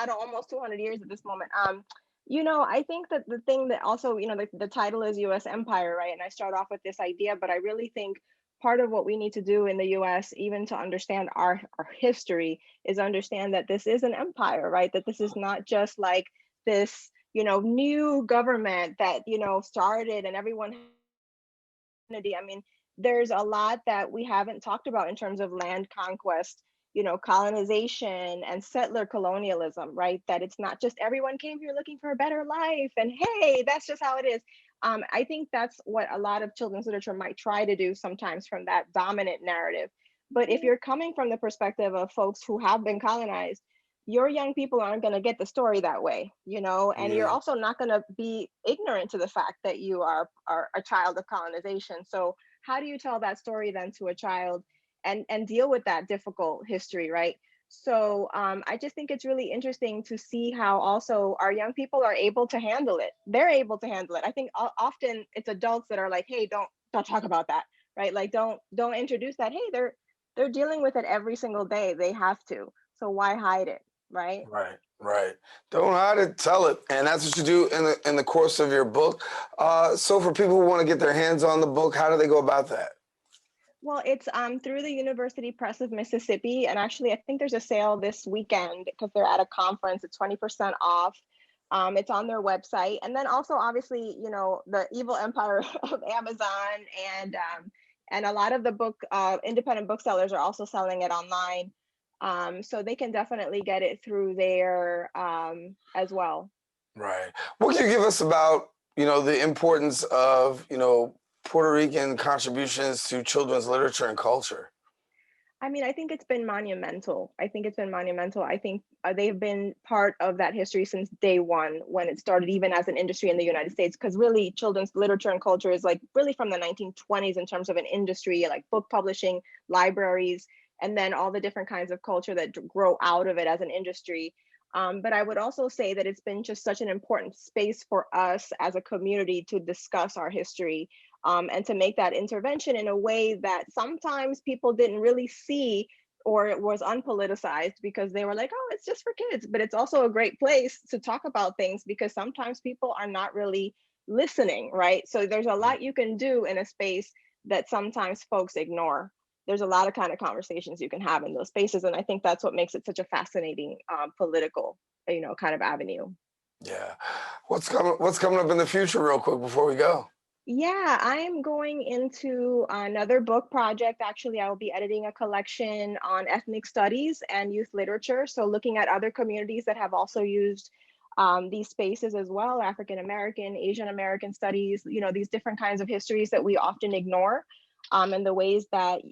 almost 200 years at this moment. I think that the thing that also, the title is U.S. Empire, right? And I start off with this idea, but I really think part of what we need to do in the US, even to understand our history, is understand that this is an empire, right? That this is not just like this, new government that, started and everyone. I mean, there's a lot that we haven't talked about in terms of land conquest, colonization and settler colonialism, right? That it's not just everyone came here looking for a better life and hey, that's just how it is. I think that's what a lot of children's literature might try to do sometimes from that dominant narrative. But if you're coming from the perspective of folks who have been colonized, your young people aren't going to get the story that way, and you're also not going to be ignorant to the fact that you are a child of colonization. So how do you tell that story then to a child and deal with that difficult history, right? So I just think it's really interesting to see how also our young people are able to handle it. They're able to handle it. I think often it's adults that are like, hey, don't talk about that, right? Like don't introduce that. Hey, they're dealing with it every single day. They have to. So why hide it, right? Right. Don't hide it, tell it. And that's what you do in the course of your book. So for people who want to get their hands on the book, how do they go about that? Well, it's through the University Press of Mississippi, and actually I think there's a sale this weekend because they're at a conference. It's 20% off. It's on their website. And then also, obviously, you know, the evil empire of Amazon and a lot of the independent booksellers are also selling it online. So they can definitely get it through there as well. Right. What can you give us about, you know, the importance of, you know, Puerto Rican contributions to children's literature and culture? I mean, I think it's been monumental. I think they've been part of that history since day one, when it started even as an industry in the United States, because really children's literature and culture is like really from the 1920s in terms of an industry, like book publishing, libraries, and then all the different kinds of culture that grow out of it as an industry. But I would also say that it's been just such an important space for us as a community to discuss our history, and to make that intervention in a way that sometimes people didn't really see, or it was unpoliticized because they were like, oh, it's just for kids. But it's also a great place to talk about things because sometimes people are not really listening, right? So there's a lot you can do in a space that sometimes folks ignore. There's a lot of kind of conversations you can have in those spaces. And I think that's what makes it such a fascinating political, you know, kind of avenue. Yeah. What's coming up in the future real quick before we go? Yeah, I am going into another book project. Actually, I will be editing a collection on ethnic studies and youth literature. So looking at other communities that have also used these spaces as well, African American, Asian American studies, you know, these different kinds of histories that we often ignore, and the ways that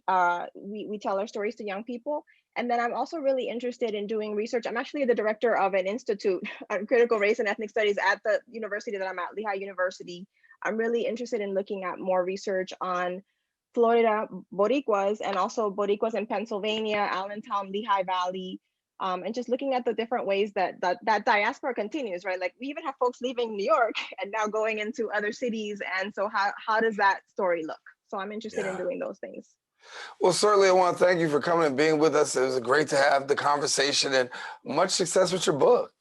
we tell our stories to young people. And then I'm also really interested in doing research. I'm actually the director of an institute on critical race and ethnic studies at the university that I'm at, Lehigh University. I'm really interested in looking at more research on Florida Boricuas and also Boricuas in Pennsylvania, Allentown, Lehigh Valley, and just looking at the different ways that diaspora continues, right? Like we even have folks leaving New York and now going into other cities. And so how does that story look? So I'm interested in doing those things. Well, certainly I want to thank you for coming and being with us. It was great to have the conversation and much success with your book.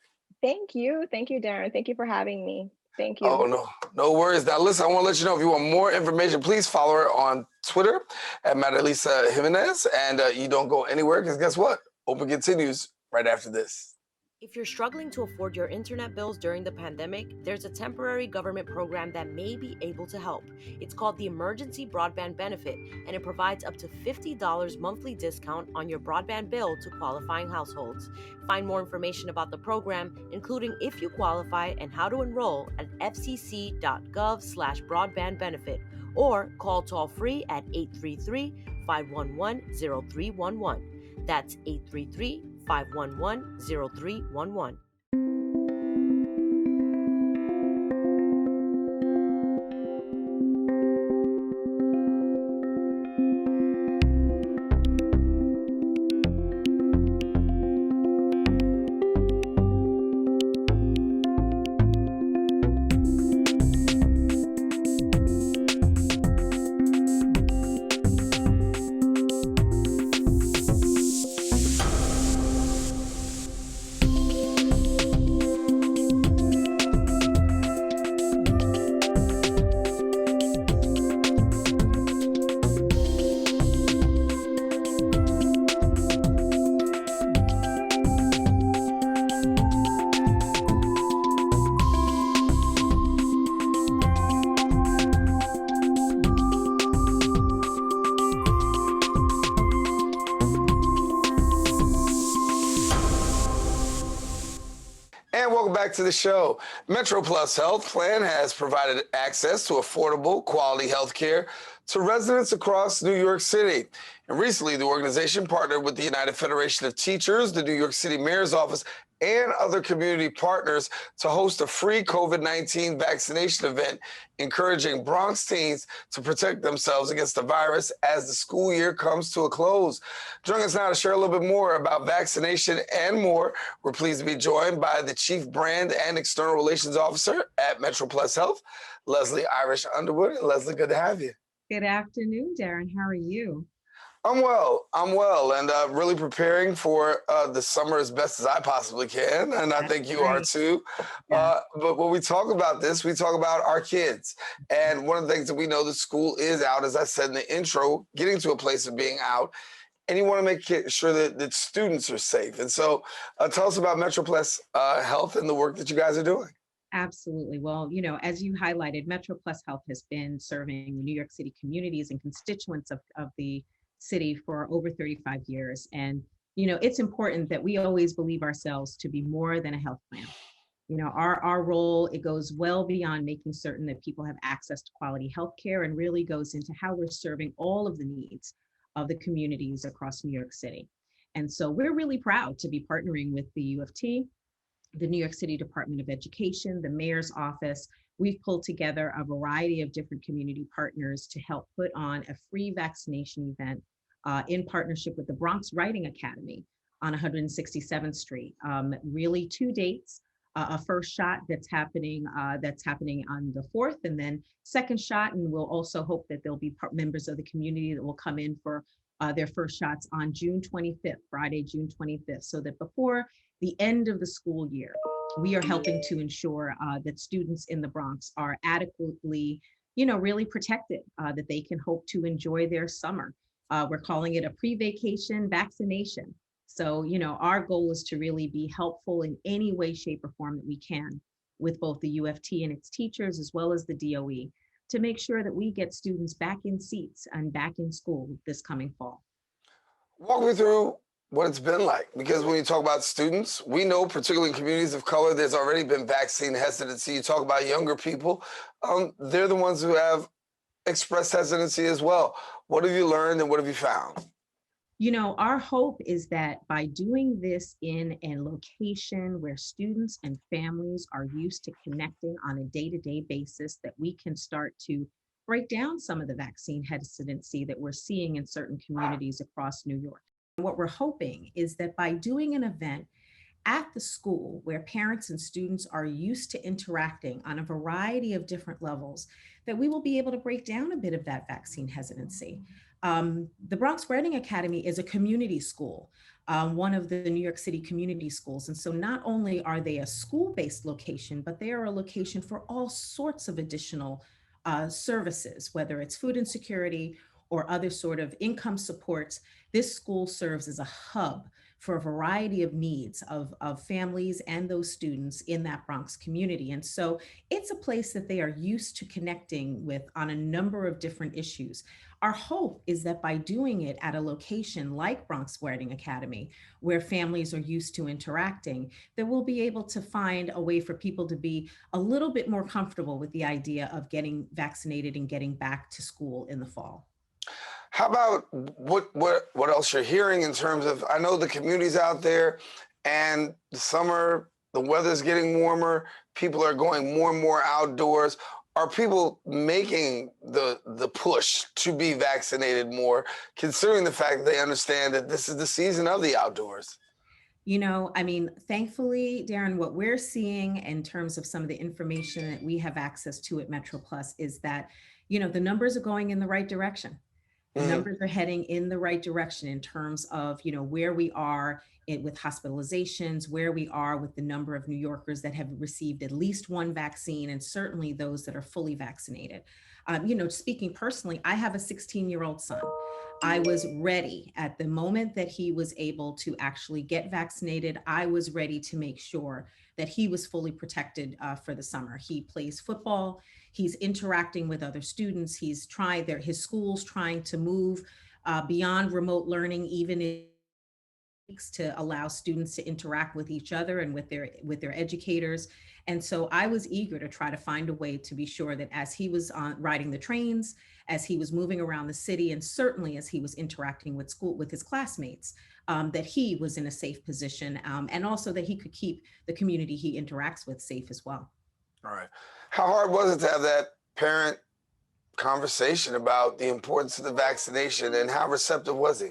Thank you. Thank you, Daren. Thank you for having me. Thank you. Oh, no worries. Now, listen, I want to let you know if you want more information, please follow her on Twitter at Marilisa Jiménez. And you don't go anywhere because guess what? Open continues right after this. If you're struggling to afford your internet bills during the pandemic, there's a temporary government program that may be able to help. It's called the Emergency Broadband Benefit, and it provides up to $50 monthly discount on your broadband bill to qualifying households. Find more information about the program, including if you qualify and how to enroll, at fcc.gov/broadbandbenefit, or call toll-free at 833-511-0311. That's 833-511-0311. Back to the show. MetroPlusHealth plan has provided access to affordable, quality health care to residents across New York City. And recently, the organization partnered with the United Federation of Teachers, the New York City Mayor's Office, and other community partners to host a free COVID-19 vaccination event, encouraging Bronx teens to protect themselves against the virus as the school year comes to a close. Joining us now to share a little bit more about vaccination and more, we're pleased to be joined by the Chief Brand and External Relations Officer at MetroPlusHealth, Lesleigh Irish-Underwood. And Lesleigh, good to have you. Good afternoon, Daren. How are you? I'm well, and really preparing for the summer as best as I possibly can, and I think you are too. Yeah. But when we talk about this, we talk about our kids. And one of the things that we know, the school is out, as I said in the intro, getting to a place of being out. and you want to make sure that students are safe. And so tell us about MetroPlus Health and the work that you guys are doing. Absolutely. Well, as you highlighted, MetroPlusHealth has been serving the New York City communities and constituents of the city for over 35 years. And, it's important that we always believe ourselves to be more than a health plan. Our role, it goes well beyond making certain that people have access to quality healthcare, and really goes into how we're serving all of the needs of the communities across New York City. And so we're really proud to be partnering with the U of T, the New York City Department of Education, the mayor's office. We've pulled together a variety of different community partners to help put on a free vaccination event in partnership with the Bronx Writing Academy on 167th Street. Really 2 dates. A first shot that's happening on the 4th, and then second shot, and we'll also hope that there'll be members of the community that will come in for their first shots on June 25th, Friday, June 25th, so that before the end of the school year, we are helping to ensure that students in the Bronx are adequately, really protected, that they can hope to enjoy their summer. We're calling it a pre-vacation vaccination. So, our goal is to really be helpful in any way, shape, or form that we can with both the U of T and its teachers, as well as the DOE, to make sure that we get students back in seats and back in school this coming fall. Walk me through what it's been like, because when you talk about students, we know, particularly in communities of color, there's already been vaccine hesitancy. You talk about younger people, they're the ones who have expressed hesitancy as well. What have you learned and what have you found? Our hope is that by doing this in a location where students and families are used to connecting on a day-to-day basis, that we can start to break down some of the vaccine hesitancy that we're seeing in certain communities across New York. What we're hoping is that by doing an event at the school where parents and students are used to interacting on a variety of different levels, that we will be able to break down a bit of that vaccine hesitancy. The Bronx Writing Academy is a community school, one of the New York City community schools. And so not only are they a school-based location, but they are a location for all sorts of additional services, whether it's food insecurity or other sort of income supports. This school serves as a hub for a variety of needs of families and those students in that Bronx community. And so it's a place that they are used to connecting with on a number of different issues. Our hope is that by doing it at a location like Bronx Writing Academy, where families are used to interacting, that we'll be able to find a way for people to be a little bit more comfortable with the idea of getting vaccinated and getting back to school in the fall. How about what else you're hearing in terms of, I know the community's out there and the summer, the weather's getting warmer, people are going more and more outdoors. Are people making the push to be vaccinated more, considering the fact that they understand that this is the season of the outdoors? Thankfully, Daren, what we're seeing in terms of some of the information that we have access to at MetroPlus is that, the numbers are going in the right direction. The numbers are heading in the right direction in terms of, where we are with hospitalizations, where we are with the number of New Yorkers that have received at least one vaccine, and certainly those that are fully vaccinated. Speaking personally, I have a 16-year-old son. I was ready at the moment that he was able to actually get vaccinated. I was ready to make sure that he was fully protected for the summer. He plays football. He's interacting with other students. His school's trying to move beyond remote learning, even to allow students to interact with each other and with their educators. And so I was eager to try to find a way to be sure that as he was riding the trains, as he was moving around the city, and certainly as he was interacting with his classmates, that he was in a safe position, and also that he could keep the community he interacts with safe as well. All right. How hard was it to have that parent conversation about the importance of the vaccination, and how receptive was he?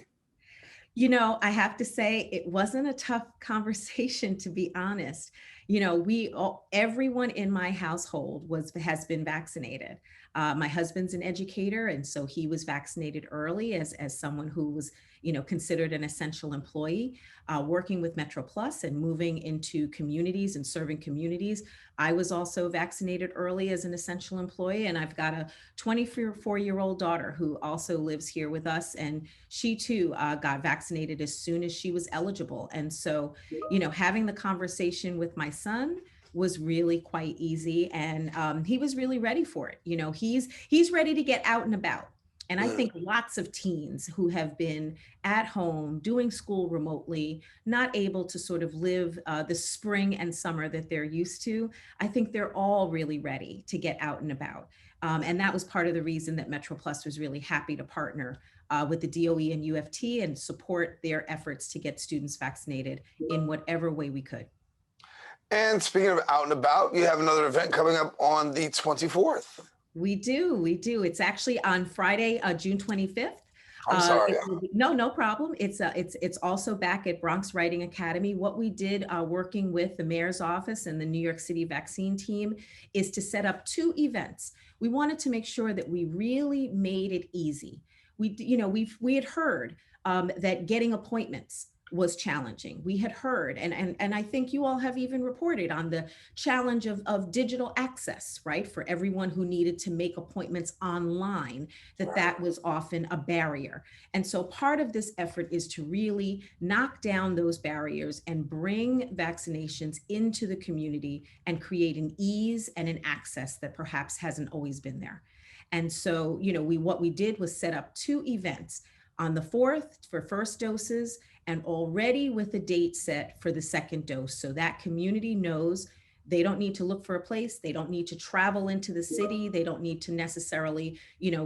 I have to say it wasn't a tough conversation, to be honest. Everyone in my household has been vaccinated. My husband's an educator, and so he was vaccinated early as someone who was, considered an essential employee, working with MetroPlus and moving into communities and serving communities. I was also vaccinated early as an essential employee, and I've got a 24-year-old daughter who also lives here with us, and she too got vaccinated as soon as she was eligible. And so, having the conversation with my son was really quite easy, and he was really ready for it. He's ready to get out and about. And I think lots of teens who have been at home doing school remotely, not able to sort of live the spring and summer that they're used to, I think they're all really ready to get out and about. And that was part of the reason that MetroPlus was really happy to partner with the DOE and UFT and support their efforts to get students vaccinated in whatever way we could. And speaking of out and about, you have another event coming up on the 24th. We do. It's actually on Friday, June 25th. I'm sorry. No problem. It's also back at Bronx Writing Academy. What we did working with the mayor's office and the New York City vaccine team is to set up 2 events. We wanted to make sure that we really made it easy. We had heard that getting appointments was challenging. We had heard, and I think you all have even reported on the challenge of digital access, right? For everyone who needed to make appointments online, that was often a barrier. And so part of this effort is to really knock down those barriers and bring vaccinations into the community and create an ease and an access that perhaps hasn't always been there. And so, what we did was set up 2 events on the 4th for first doses, and already with a date set for the second dose. So that community knows they don't need to look for a place. They don't need to travel into the city. They don't need to necessarily,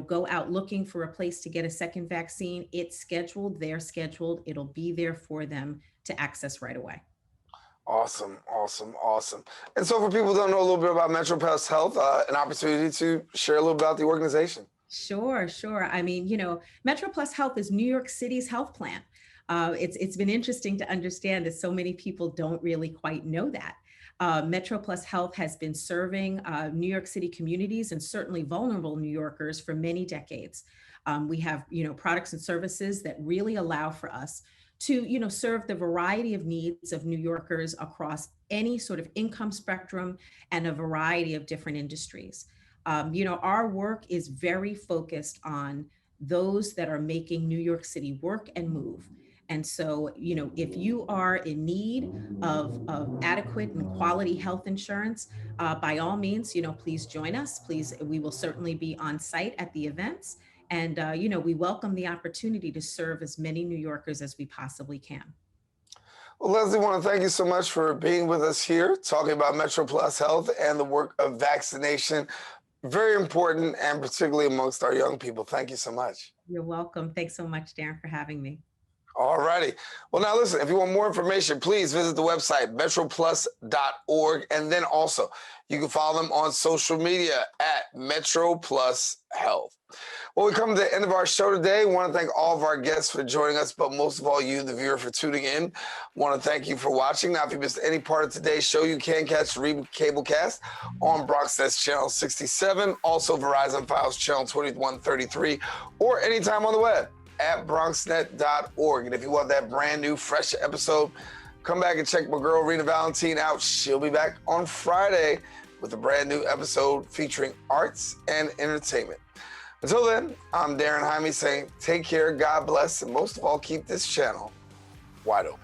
go out looking for a place to get a second vaccine. It's scheduled, they're scheduled. It'll be there for them to access right away. Awesome. And so for people who don't know a little bit about MetroPlusHealth, an opportunity to share a little about the organization. Sure. I mean, MetroPlusHealth is New York City's health plan. It's been interesting to understand that so many people don't really quite know that. MetroPlusHealth has been serving New York City communities and certainly vulnerable New Yorkers for many decades. We have, products and services that really allow for us to, serve the variety of needs of New Yorkers across any sort of income spectrum and a variety of different industries. Our work is very focused on those that are making New York City work and move. And so, if you are in need of adequate and quality health insurance, by all means, please join us. Please, we will certainly be on site at the events. And, we welcome the opportunity to serve as many New Yorkers as we possibly can. Well, Leslie, I want to thank you so much for being with us here, talking about MetroPlusHealth and the work of vaccination. Very important, and particularly amongst our young people. Thank you so much. You're welcome. Thanks so much, Daren, for having me. All righty. Well, now listen, if you want more information, please visit the website, metroplus.org. And then also, you can follow them on social media at MetroPlusHealth. Well, we come to the end of our show today. I want to thank all of our guests for joining us, but most of all, you, the viewer, for tuning in. I want to thank you for watching. Now, if you missed any part of today's show, you can catch the Cablecast on BronxNet's Channel 67, also Verizon Files Channel 2133, or anytime on the web at bronxnet.org. And if you want that brand new, fresh episode, come back and check my girl, Rena Valentine, out. She'll be back on Friday with a brand new episode featuring arts and entertainment. Until then, I'm Daren Jaime saying take care, God bless, and most of all, keep this channel wide open.